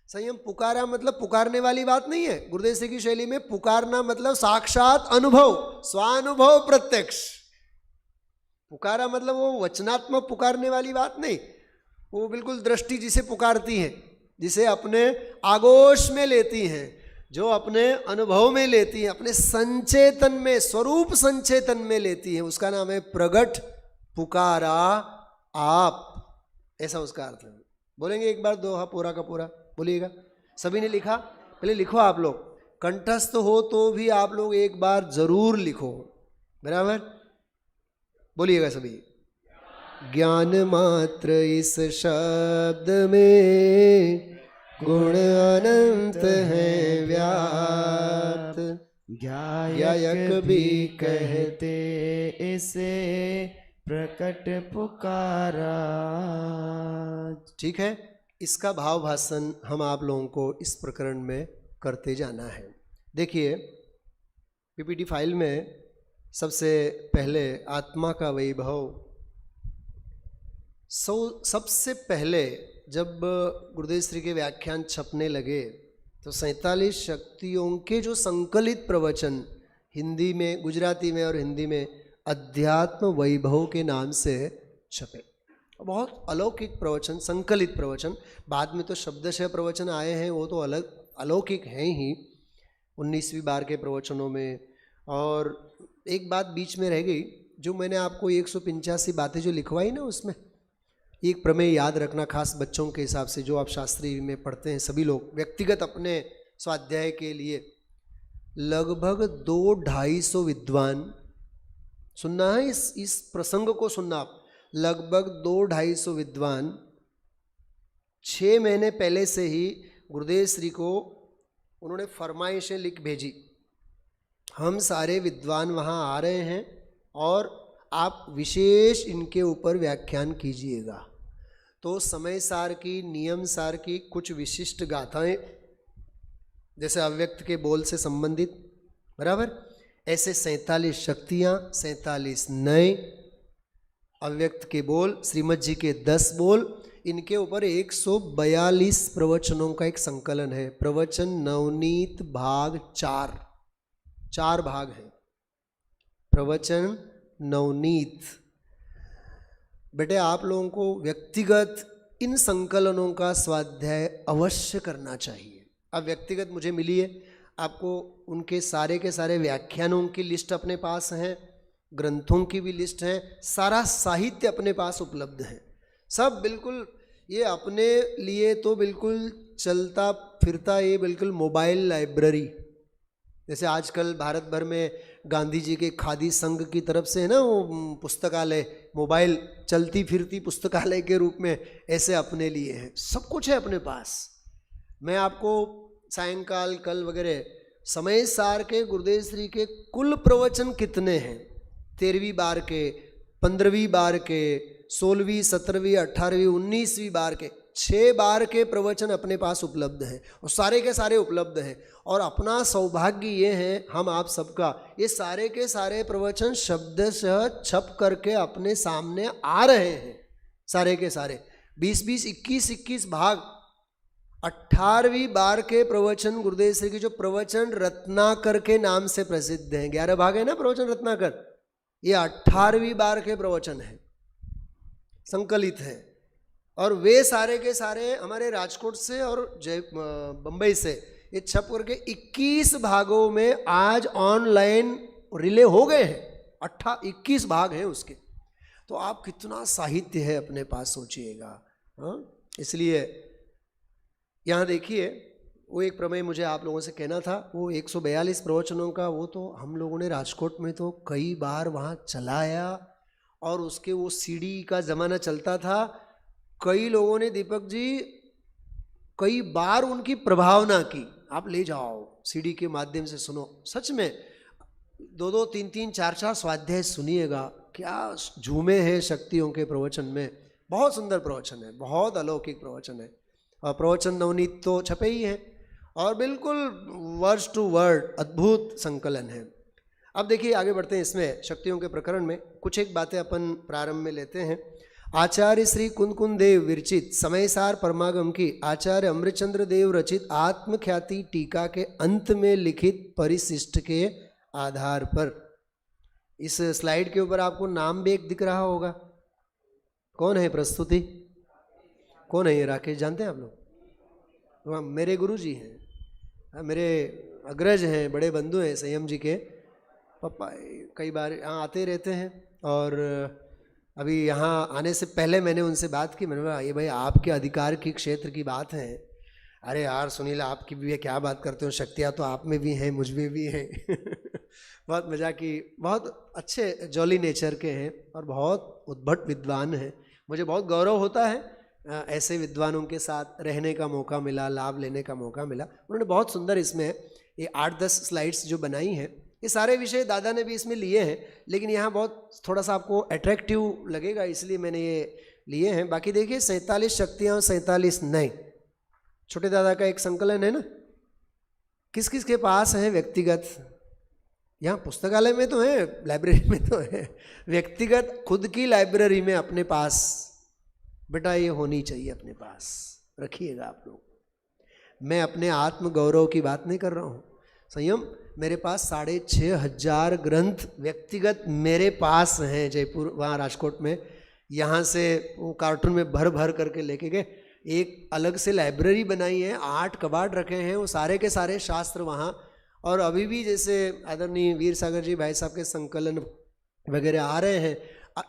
संयम पुकारा मतलब पुकारने वाली बात नहीं है। गुरुदेव सिंह की शैली में पुकारना मतलब साक्षात अनुभव, स्वानुभव, प्रत्यक्ष। पुकारा मतलब वो वचनात्मक पुकारने वाली बात नहीं, वो बिल्कुल दृष्टि जिसे पुकारती है, जिसे अपने आगोश में लेती हैं, जो अपने अनुभव में लेती है, अपने संचेतन में, स्वरूप संचेतन में लेती है, उसका नाम है प्रगट पुकारा आप। ऐसा उसका अर्थ है। बोलेंगे एक बार दोहा पूरा का पूरा बोलिएगा। सभी ने लिखा? पहले लिखो आप लोग, कंठस्थ हो तो भी आप लोग एक बार जरूर लिखो। बराबर, बोलिएगा सभी। ज्ञान मात्र इस शब्द में गुण अनंत है व्याप्त, गायक भी कहते इसे प्रकट पुकारा। ठीक है, इसका भाव भाषण हम आप लोगों को इस प्रकरण में करते जाना है। देखिए पीपीटी फाइल में सबसे पहले आत्मा का वैभव। सबसे पहले जब गुरुदेव श्री के व्याख्यान छपने लगे तो 47 शक्तियों के जो संकलित प्रवचन हिंदी में, गुजराती में और हिंदी में अध्यात्म वैभव के नाम से छपे। बहुत अलौकिक प्रवचन, संकलित प्रवचन। बाद में तो शब्दशः प्रवचन आए हैं, वो तो अलग अलौकिक हैं ही 19वीं बार के प्रवचनों में। और एक बात बीच में रह गई, जो मैंने आपको 185 बातें जो लिखवाई ना, उसमें एक प्रमेय याद रखना, खास बच्चों के हिसाब से जो आप शास्त्री में पढ़ते हैं सभी लोग, व्यक्तिगत अपने स्वाध्याय के लिए लगभग 200-250 विद्वान, सुनना है इस प्रसंग को सुनना आप, लगभग 200-250 विद्वान 6 महीने पहले से ही गुरुदेव श्री को उन्होंने फरमाइशें लिख भेजी, हम सारे विद्वान वहाँ आ रहे हैं और आप विशेष इनके ऊपर व्याख्यान कीजिएगा। तो समय सार की, नियम सार की कुछ विशिष्ट गाथाएं, जैसे अव्यक्त के बोल से संबंधित, बराबर, ऐसे 47 शक्तियाँ, 47 नए अव्यक्त के बोल, श्रीमद जी के 10 बोल, इनके ऊपर 142 प्रवचनों का एक संकलन है। प्रवचन नवनीत भाग 4 भाग हैं। प्रवचन नवनीत। बेटे आप लोगों को व्यक्तिगत इन संकलनों का स्वाध्याय अवश्य करना चाहिए। अब व्यक्तिगत मुझे मिलिए, आपको उनके सारे के सारे व्याख्यानों की लिस्ट अपने पास है, ग्रंथों की भी लिस्ट है, सारा साहित्य अपने पास उपलब्ध है, सब बिल्कुल। ये अपने लिए तो बिल्कुल चलता फिरता, ये बिल्कुल मोबाइल लाइब्रेरी, जैसे आजकल भारत भर में गांधी जी के खादी संघ की तरफ से है ना वो पुस्तकालय, मोबाइल चलती फिरती पुस्तकालय के रूप में, ऐसे अपने लिए है, सब कुछ है अपने पास। मैं आपको सायंकाल कल वगैरह समय सार के गुरुदेव श्री के कुल प्रवचन कितने हैं, 13वीं बार के, 15वीं बार के, 16वीं, 17वीं, 18वीं, 19वीं बार के, 6 बार के प्रवचन अपने पास उपलब्ध हैं, और सारे के सारे उपलब्ध हैं। और अपना सौभाग्य ये है हम आप सबका, ये सारे के सारे प्रवचन शब्दशः छप करके अपने सामने आ रहे हैं, सारे के सारे 20-20, 21-21 भाग। 18वीं बार के प्रवचन गुरुदेव श्री की जो प्रवचन रत्नाकर के नाम से प्रसिद्ध हैं, 11 भाग है ना प्रवचन रत्नाकर, ये 18वीं बार के प्रवचन हैं, संकलित हैं। और वे सारे के सारे हमारे राजकोट से और बम्बई से ये छप करके 21 भागों में आज ऑनलाइन रिले हो गए हैं। 21 भाग हैं उसके। तो आप कितना साहित्य है अपने पास, सोचिएगा। हाँ, इसलिए यहाँ देखिए वो एक प्रमेय मुझे आप लोगों से कहना था, वो 142 प्रवचनों का वो तो हम लोगों ने राजकोट में तो कई बार वहाँ चलाया, और उसके वो सीडी का ज़माना चलता था। कई लोगों ने दीपक जी कई बार उनकी प्रभावना की, आप ले जाओ सीडी के माध्यम से सुनो। सच में 2-2, 3-3, 4-4 स्वाध्याय सुनिएगा, क्या झूमे हैं शक्तियों के प्रवचन में। बहुत सुंदर प्रवचन है, बहुत अलौकिक प्रवचन है, और प्रवचन नवनीत तो छपे ही हैं, और बिल्कुल वर्ड टू वर्ड अद्भुत संकलन है। अब देखिए आगे बढ़ते हैं इसमें, शक्तियों के प्रकरण में कुछ एक बातें अपन प्रारंभ में लेते हैं। आचार्य श्री कुंदकुंद देव विरचित समयसार परमागम की आचार्य अमृतचंद्र देव रचित आत्मख्याति टीका के अंत में लिखित परिशिष्ट के आधार पर, इस स्लाइड के ऊपर आपको नाम भी एक दिख रहा होगा। कौन है प्रस्तुति? कौन है ये? राकेश जानते हैं आप लोग? वहाँ मेरे गुरु जी हैं, मेरे अग्रज हैं, बड़े बंधु हैं, संयम जी के पापा, कई बार यहाँ आते रहते हैं। और अभी यहाँ आने से पहले मैंने उनसे बात की, मैंने कहा ये भाई आपके अधिकार की क्षेत्र की बात है। अरे यार सुनील आपकी भी है, क्या बात करते हो, शक्तियाँ तो आप में भी हैं मुझ में भी हैं। बहुत मज़ा की, बहुत अच्छे जॉली नेचर के हैं और बहुत उद्भट विद्वान हैं। मुझे बहुत गौरव होता है ऐसे विद्वानों के साथ रहने का मौका मिला, लाभ लेने का मौका मिला। उन्होंने बहुत सुंदर इसमें ये 8-10 स्लाइड्स जो बनाई हैं, ये सारे विषय दादा ने भी इसमें लिए हैं, लेकिन यहाँ बहुत थोड़ा सा आपको अट्रैक्टिव लगेगा इसलिए मैंने ये लिए हैं। बाकी देखिए 47 शक्तियाँ और 47 नए, छोटे दादा का एक संकलन है ना, किस किस के पास है व्यक्तिगत? यहाँ पुस्तकालय में तो है, लाइब्रेरी में तो है, व्यक्तिगत खुद की लाइब्रेरी में अपने पास बेटा ये होनी चाहिए, अपने पास रखिएगा आप लोग। मैं अपने आत्म गौरव की बात नहीं कर रहा हूँ संयम, मेरे पास 6500 ग्रंथ व्यक्तिगत मेरे पास हैं जयपुर, वहाँ राजकोट में। यहाँ से वो कार्टून में भर भर करके लेके गए, एक अलग से लाइब्रेरी बनाई है, 8 कबाड़ रखे हैं, वो सारे के सारे शास्त्र वहाँ। और अभी भी जैसे आदरणीय वीर सागर जी भाई साहब के संकलन वगैरह आ रहे हैं,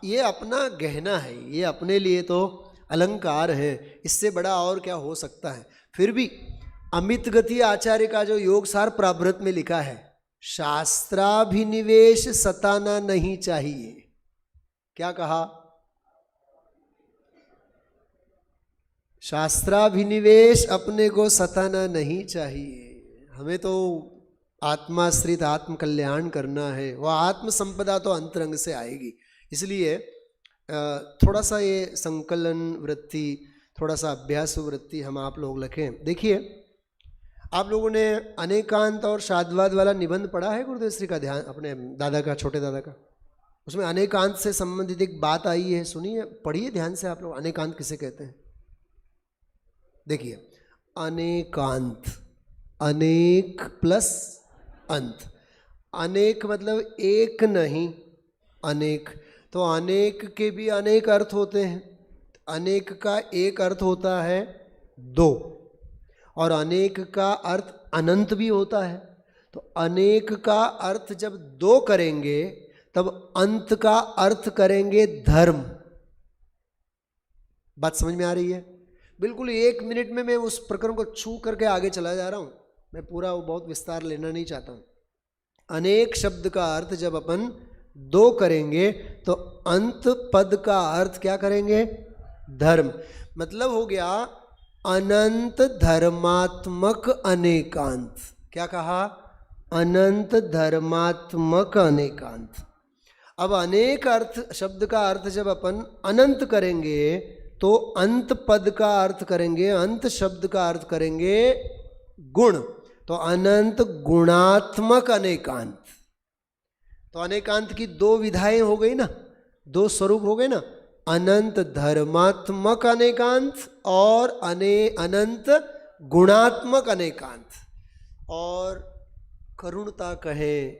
ये अपना गहना है, ये अपने लिए तो अलंकार है, इससे बड़ा और क्या हो सकता है। फिर भी अमित गति आचार्य का जो योगसार प्राभृत में लिखा है, शास्त्राभिनिवेश सताना नहीं चाहिए। क्या कहा? शास्त्राभिनिवेश अपने को सताना नहीं चाहिए। हमें तो आत्माश्रित आत्म कल्याण करना है, वह आत्म संपदा तो अंतरंग से आएगी। इसलिए थोड़ा सा ये संकलन वृत्ति, थोड़ा सा अभ्यास वृत्ति हम आप लोग रखें। देखिए आप लोगों ने अनेकांत और शाद्वाद वाला निबंध पढ़ा है गुरुदेव श्री का, ध्यान अपने दादा का, छोटे दादा का, उसमें अनेकांत से संबंधित एक बात आई है, सुनिए पढ़िए ध्यान से आप लोग। अनेकांत किसे कहते हैं? देखिए अनेकांत, अनेक प्लस अंत, अनेक मतलब एक नहीं, अनेक, तो अनेक के भी अनेक अर्थ होते हैं। अनेक का एक अर्थ होता है 2, और अनेक का अर्थ अनंत भी होता है। तो अनेक का अर्थ जब 2 करेंगे तब अंत का अर्थ करेंगे धर्म। बात समझ में आ रही है? बिल्कुल 1 मिनट में मैं उस प्रकरण को छू करके आगे चला जा रहा हूं, मैं पूरा वो बहुत विस्तार लेना नहीं चाहता हूं। अनेक शब्द का अर्थ जब अपन 2 करेंगे तो अंत पद का अर्थ क्या करेंगे? धर्म। मतलब हो गया अनंत धर्मात्मक अनेकांत। क्या कहा? अनंत धर्मात्मक अनेकांत। अब अनेक अर्थ शब्द का अर्थ जब अपन अनंत करेंगे तो अंत पद का अर्थ करेंगे, अंत शब्द का अर्थ करेंगे गुण, तो अनंत गुणात्मक अनेकांत। तो अनेकांत की 2 विधाएं हो गई ना, 2 स्वरूप हो गए ना, अनंत धर्मात्मक अनेकांत और अनंत गुणात्मक अनेकांत। और करुणता कहें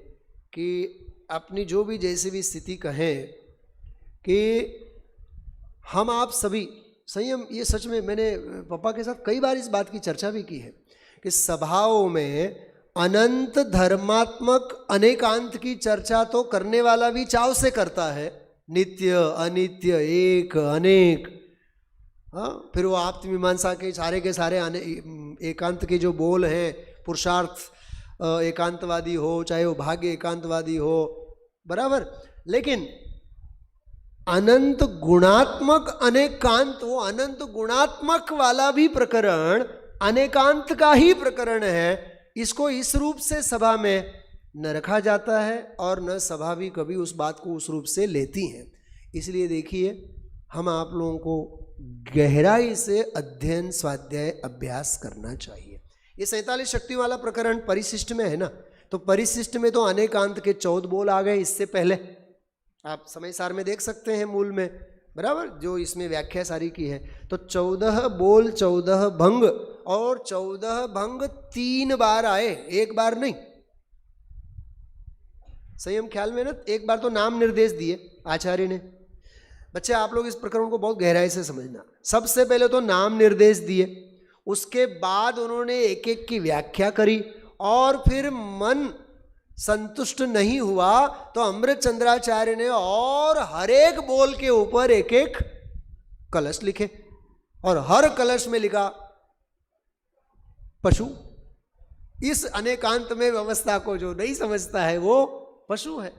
कि अपनी जो भी जैसी भी स्थिति कहें कि हम आप सभी संयम, ये सच में मैंने पापा के साथ कई बार इस बात की चर्चा भी की है कि सभाओं में अनंत धर्मात्मक अनेकांत की चर्चा तो करने वाला भी चाव से करता है, नित्य अनित्य एक अनेक, हाँ, फिर वो आप्त मीमांसा के सारे आने एकांत के जो बोल हैं, पुरुषार्थ एकांतवादी हो, चाहे वो भाग्य एकांतवादी हो, बराबर। लेकिन अनंत गुणात्मक अनेकांत, वो अनंत गुणात्मक वाला भी प्रकरण अनेकांत का ही प्रकरण है। इसको इस रूप से सभा में न रखा जाता है और न सभा भी कभी उस बात को उस रूप से लेती हैं। इसलिए देखिए, हम आप लोगों को गहराई से अध्ययन, स्वाध्याय, अभ्यास करना चाहिए। ये 47 शक्ति वाला प्रकरण परिशिष्ट में है ना, तो परिशिष्ट में तो अनेकांत के 14 बोल आ गए। इससे पहले आप समय सार में देख सकते हैं, मूल में, बराबर, जो इसमें व्याख्या सारी की है। तो 14 बोल, 14 भंग, और 14 भंग 3 बार आए, एक बार नहीं। संयम ख्याल में ना, एक बार तो नाम निर्देश दिए आचार्य ने। बच्चे आप लोग इस प्रकरण को बहुत गहराई से समझना। सबसे पहले तो नाम निर्देश दिए, उसके बाद उन्होंने एक एक की व्याख्या करी, और फिर मन संतुष्ट नहीं हुआ तो अमृत चंद्राचार्य ने और हर एक बोल के ऊपर एक एक कलश लिखे, और हर कलश में लिखा पशु। इस अनेकांत में व्यवस्था को जो नहीं समझता है वो पशु है।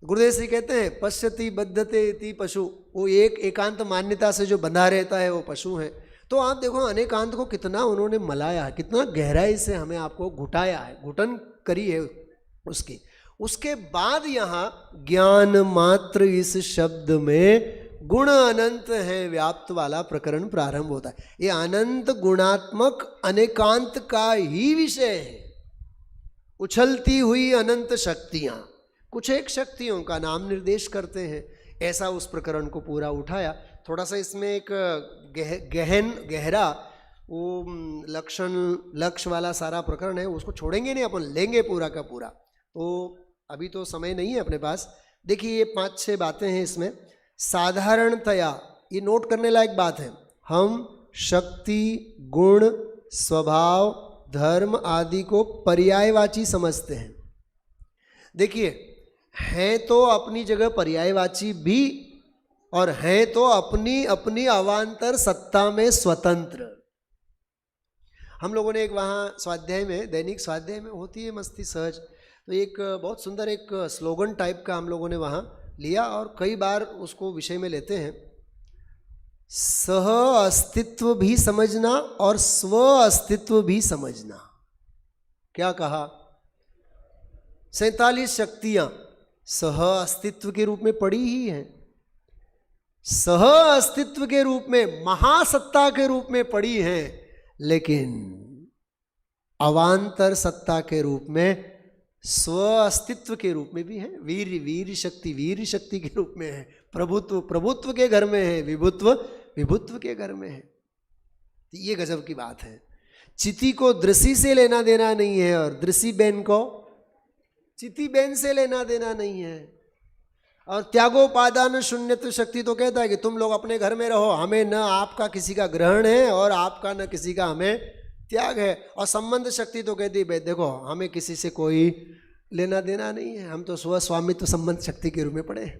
गुरुदेव श्री कहते हैं पश्यति बद्धते इति पशु, वो एक एकांत मान्यता से जो बंधा रहता है वो पशु है। तो आप देखो अनेकांत को कितना उन्होंने मलाया है, कितना गहराई से हमें आपको घुटाया है, घुटन करी है उसकी। उसके बाद यहाँ ज्ञान मात्र इस शब्द में गुण अनंत है व्याप्त वाला प्रकरण प्रारंभ होता है। ये अनंत गुणात्मक अनेकांत का ही विषय है। उछलती हुई अनंत शक्तियां, कुछ एक शक्तियों का नाम निर्देश करते हैं, ऐसा उस प्रकरण को पूरा उठाया। थोड़ा सा इसमें एक गहरा वो लक्ष्य वाला सारा प्रकरण है, उसको छोड़ेंगे नहीं, अपन लेंगे पूरा का पूरा। तो अभी तो समय नहीं है अपने पास। देखिए ये 5-6 बातें हैं इसमें। साधारणतया ये नोट करने लायक बात है, हम शक्ति, गुण, स्वभाव, धर्म आदि को पर्यायवाची समझते हैं। देखिए हैं तो अपनी जगह पर्यायवाची भी, और हैं तो अपनी अपनी अवान्तर सत्ता में स्वतंत्र। हम लोगों ने एक वहाँ स्वाध्याय में, दैनिक स्वाध्याय में होती है मस्ती सहज, तो एक बहुत सुंदर एक स्लोगन टाइप का हम लोगों ने वहाँ लिया, और कई बार उसको विषय में लेते हैं। सह अस्तित्व भी समझना और स्व अस्तित्व भी समझना। क्या कहा? 47 शक्तियां सह अस्तित्व के रूप में पड़ी ही हैं, सह अस्तित्व के रूप में, महासत्ता के रूप में पड़ी हैं, लेकिन अवान्तर सत्ता के रूप में, स्व अस्तित्व के रूप में भी है। वीर शक्ति के रूप में है, प्रभुत्व के घर में है, विभुत्व के घर में है। ये गजब की बात है। चिति को दृषि से लेना देना नहीं है, और दृषि बेन को चिति बेन से लेना देना नहीं है। और त्यागोपादान शून्यत्व शक्ति तो कहता है कि तुम लोग अपने घर में रहो, हमें न आपका किसी का ग्रहण है और आपका न किसी का हमें त्याग है। और संबंध शक्ति तो कहती है देखो हमें किसी से कोई लेना देना नहीं है, हम तो स्वस्वामित्व संबंध शक्ति के रूप में पड़े हैं।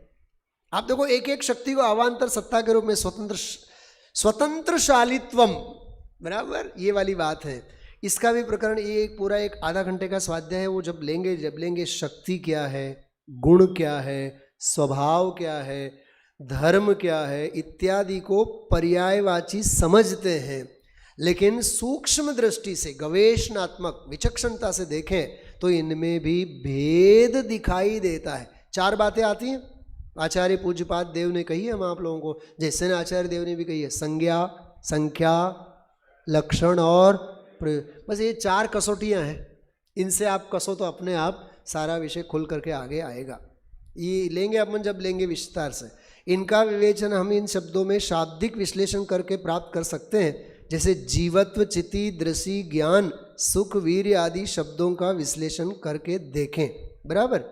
आप देखो एक एक शक्ति को अवान्तर सत्ता के रूप में स्वतंत्रशालित्वम, बराबर, ये वाली बात है। इसका भी प्रकरण ये पूरा एक आधा घंटे का स्वाध्याय है, वो जब लेंगे शक्ति क्या है, गुण क्या है, स्वभाव क्या है, धर्म क्या है इत्यादि को पर्यायवाची समझते हैं। लेकिन सूक्ष्म दृष्टि से, गवेषणात्मक विचक्षणता से देखें तो इनमें भी भेद दिखाई देता है। 4 बातें आती हैं, आचार्य पूज्यपाद देव ने कही है हम आप लोगों को, जैसे न आचार्य देव ने भी कही है, संज्ञा, संख्या, लक्षण और बस ये 4 कसौटियाँ हैं। इनसे आप कसो तो अपने आप सारा विषय खुल करके आगे आएगा। ये लेंगे अपन जब लेंगे विस्तार से, इनका विवेचन हम इन शब्दों में शाब्दिक विश्लेषण करके प्राप्त कर सकते हैं। जैसे जीवत्व, चिति, दृषि, ज्ञान, सुख, वीर्य आदि शब्दों का विश्लेषण करके देखें, बराबर।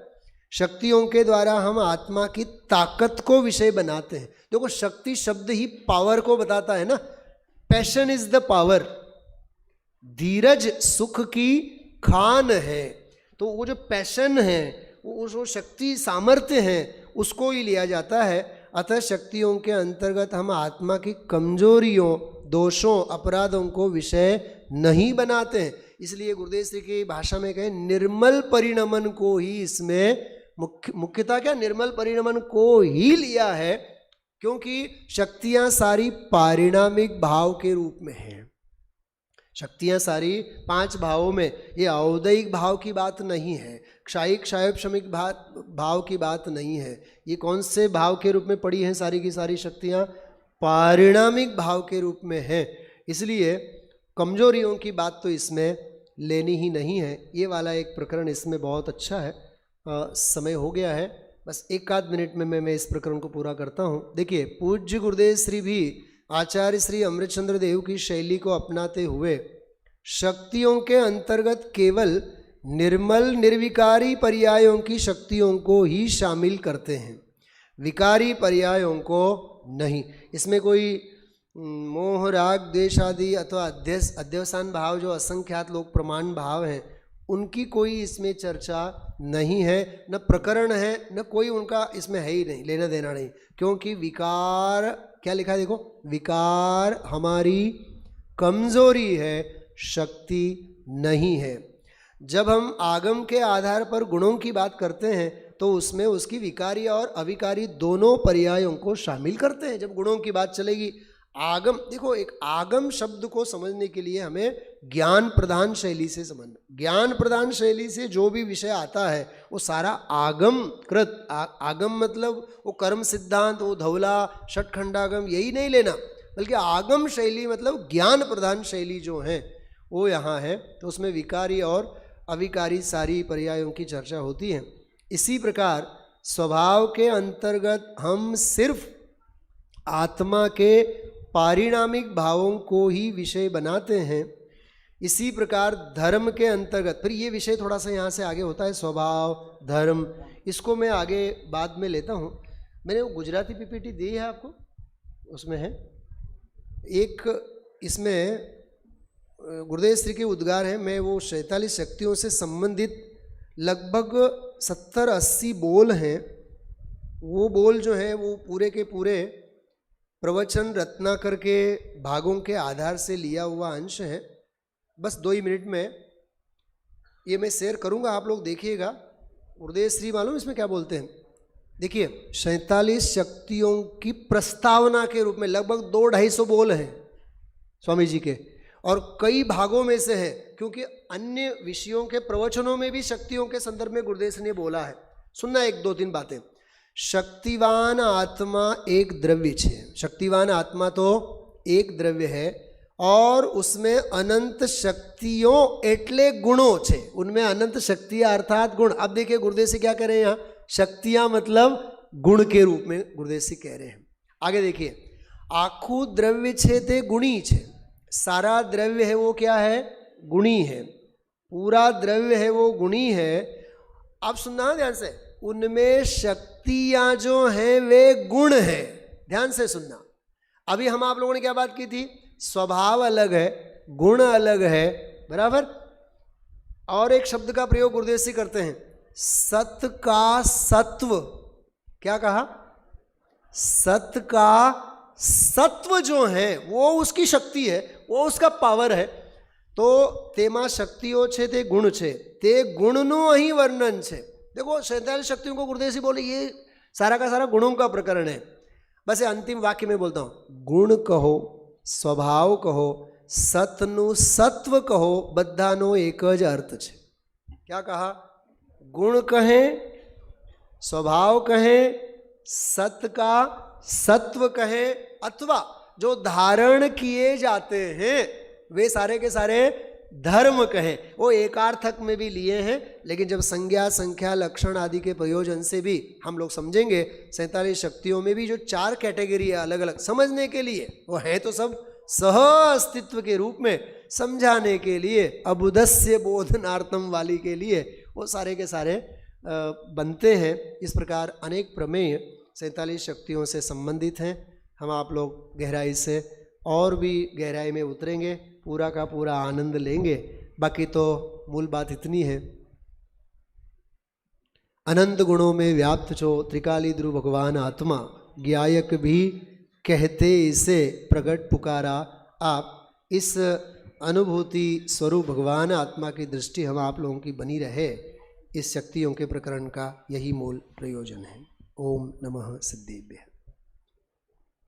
शक्तियों के द्वारा हम आत्मा की ताकत को विषय बनाते हैं। देखो शक्ति शब्द ही पावर को बताता है ना, पैशन इज द पावर। धीरज सुख की खान है, तो वो जो पैशन है, वो शक्ति सामर्थ्य है, उसको ही लिया जाता है। अतः शक्तियों के अंतर्गत हम आत्मा की कमजोरियों, दोषों, अपराधों को विषय नहीं बनाते हैं। इसलिए गुरुदेव श्री की भाषा में कहें निर्मल परिणमन को ही इसमें मुख्यतः क्या निर्मल परिणमन को ही लिया है, क्योंकि शक्तियां सारी पारिणामिक भाव के रूप में हैं। शक्तियां सारी 5 भावों में, ये औदयिक भाव की बात नहीं है, क्षायिक क्षायोपशमिक भाव की बात नहीं है। ये कौन से भाव के रूप में पड़ी हैं? सारी की सारी शक्तियां पारिणामिक भाव के रूप में हैं। इसलिए कमजोरियों की बात तो इसमें लेनी ही नहीं है। ये वाला एक प्रकरण इसमें बहुत अच्छा है। समय हो गया है, बस 1 मिनट में मैं इस प्रकरण को पूरा करता हूँ। देखिए, पूज्य गुरुदेव श्री भी आचार्य श्री अमृतचंद्र देव की शैली को अपनाते हुए शक्तियों के अंतर्गत केवल निर्मल निर्विकारी पर्यायों की शक्तियों को ही शामिल करते हैं, विकारी पर्यायों को नहीं। इसमें कोई मोह, राग, द्वेष आदि अथवा अध्यवसान भाव जो असंख्यात लोक प्रमाण भाव हैं, उनकी कोई इसमें चर्चा नहीं है, न प्रकरण है, न कोई उनका इसमें है ही नहीं, लेना देना नहीं। क्योंकि विकार, क्या लिखा है देखो, विकार हमारी कमजोरी है, शक्ति नहीं है। जब हम आगम के आधार पर गुणों की बात करते हैं तो उसमें उसकी विकारी और अविकारी दोनों पर्यायों को शामिल करते हैं। जब गुणों की बात चलेगी, आगम, देखो एक आगम शब्द को समझने के लिए हमें ज्ञान प्रधान शैली से समझना। ज्ञान प्रधान शैली से जो भी विषय आता है वो सारा आगम कृत, आगम मतलब वो कर्म सिद्धांत, वो धौला षटखंडागम, यही नहीं लेना, बल्कि आगम शैली मतलब ज्ञान प्रधान शैली जो है वो यहाँ है। तो उसमें विकारी और अविकारी सारी पर्यायों की चर्चा होती है। इसी प्रकार स्वभाव के अंतर्गत हम सिर्फ आत्मा के पारिणामिक भावों को ही विषय बनाते हैं। इसी प्रकार धर्म के अंतर्गत, फिर ये विषय थोड़ा सा यहाँ से आगे होता है, स्वभाव, धर्म, इसको मैं आगे बाद में लेता हूँ। मैंने वो गुजराती पीपीटी दी है आपको, उसमें है एक, इसमें गुरुदेव श्री के उद्गार हैं। मैं वो 47 शक्तियों से संबंधित लगभग 70-80 बोल हैं। वो बोल जो हैं वो पूरे के पूरे प्रवचन रत्नाकर के भागों के आधार से लिया हुआ अंश है। बस 2 ही मिनट में ये मैं शेयर करूंगा, आप लोग देखिएगा। गुरुदेव श्री मालूम इसमें क्या बोलते हैं? देखिए, 47 शक्तियों की प्रस्तावना के रूप में लगभग 200-250 बोल हैं स्वामी जी के, और कई भागों में से है, क्योंकि अन्य विषयों के प्रवचनों में भी शक्तियों के संदर्भ में गुरुदेव श्री ने बोला है। सुनना 1-2-3 बातें। शक्तिवान आत्मा एक द्रव्य है। शक्तिवान आत्मा तो एक द्रव्य है और उसमें अनंत शक्तियों एटले गुणों छे। उनमें अनंत शक्तियां अर्थात गुण। अब देखिए गुरुदेव से क्या कह रहे हैं यहाँ, शक्तियां मतलब गुण के रूप में गुरुदेव से कह रहे हैं। आगे देखिए, आखू द्रव्य छे ते गुणी छे। सारा द्रव्य है वो क्या है? गुणी है। पूरा द्रव्य है वो गुणी है। अब सुनना ध्यान से, उनमें शक्तियां जो हैं वे गुण है। ध्यान से सुनना। अभी हम आप लोगों ने क्या बात की थी? स्वभाव अलग है, गुण अलग है, बराबर। और एक शब्द का प्रयोग गुरुदेव से करते हैं, सत का सत्व। क्या कहा? सत का सत्व जो है वो उसकी शक्ति है, वो उसका पावर है। तो तेमा शक्तिओ छे ते गुण छे, ते गुणનું અહીં વર્ણન છે। देखो 47 शक्तियों को गुरुदेव जी बोले ये सारा का सारा गुणों का प्रकरण है। बस ये अंतिम वाक्य में बोलता हूँ, गुण कहो, स्वभाव कहो, सतनु सत्व कहो, बधानो एक ज अर्थ छे। क्या कहा? गुण कहें, स्वभाव कहें, सत का सत्व कहें, अथवा जो धारण किए जाते हैं वे सारे के सारे धर्म कहें। वो एकार्थक में भी लिए हैं, लेकिन जब संज्ञा, संख्या, लक्षण आदि के प्रयोजन से भी हम लोग समझेंगे। 47 शक्तियों में भी जो 4 कैटेगरी है अलग अलग समझने के लिए, वो है तो सब सह अस्तित्व के रूप में समझाने के लिए, अबुधस्य बोधनार्थम वाली के लिए वो सारे के सारे बनते हैं। इस प्रकार अनेक प्रमेय 47 शक्तियों से संबंधित हैं। हम आप लोग गहराई से और भी गहराई में उतरेंगे, पूरा का पूरा आनंद लेंगे। बाकी तो मूल बात इतनी है, अनंत गुणों में व्याप्त जो त्रिकाली ध्रुव भगवान आत्मा, गायक भी कहते इसे प्रगट पुकारा। आप इस अनुभूति स्वरूप भगवान आत्मा की दृष्टि हम आप लोगों की बनी रहे, इस शक्तियों के प्रकरण का यही मूल प्रयोजन है। ओम नमः सिद्धेभ्यः।